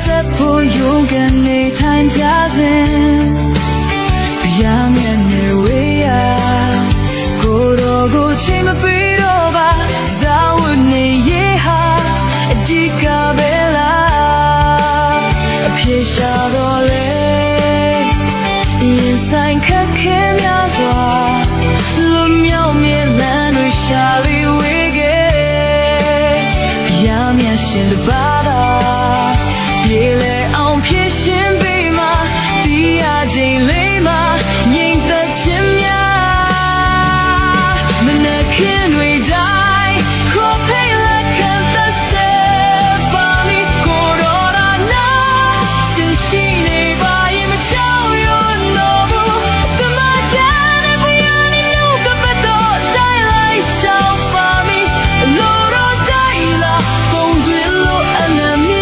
ဆက်ဖို့勇敢နေထိုင်ကြစဉ်ဗျာမြန်နေဝေးရကိုတော်ကိုချိန်မပေးတော့ပါဇာဝနေရေဟာအဓိကပဲလားအပြေရှာတော့လေရင်ဆိုင်ခက်ခဲများစွာလွန်မြောက်မြဲလမ်းတွေရှာလေးဝေးခဲ့ဗျာမြန်ရှင်တပါးသာပြေလေအောင်ဖြစ်ရှင်ပေးမှာဒီအချိန်လေးမှာငြိမ်သက်ခြင်းများမနဲ့ခင်တွေတိုင်းခေါ်ဖိတ်လက်ခံသက်ဆက်ပါမီကိုတော်ရာနာဆင်ရှိနေပါရင်မချောက်ရွံ့တော့ဘူးကမချမ်းနဲ့ဘုရားနေလို့ကပတ်တော့တိုင်းလိုက်ရှောက်ပါမီလိုတော့တိုင်းလာပုံတွင်လို့အနမီ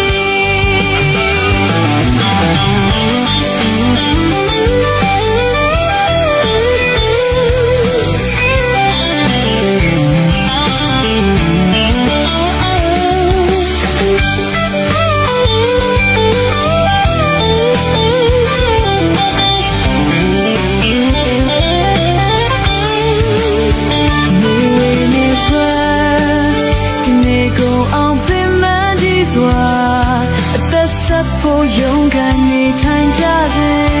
ဖို့勇敢နေထိုင်ကြစဉ်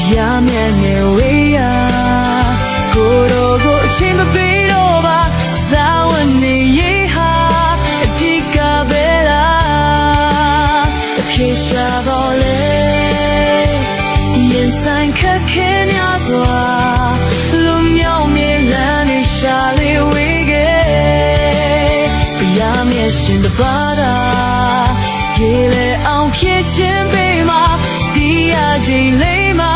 ဗျာမြန်နေဝေးရကိုတော်ကိုအချိန်မပေးတော့ပါဇာဝနေရေဟာအဓိကပဲလားအပြေရှာတော့လေရင်ဆိုင်ခက်ခဲများစွာလွန်မြောက်မြဲလမ်းတွေရှာလေးဝေးခဲ့ဗျာမြန်ရှင်တပါးသာပြေလေအောင်ဖြစ်ရှင်ပေးမှာဒီအချိန်လေးမှာ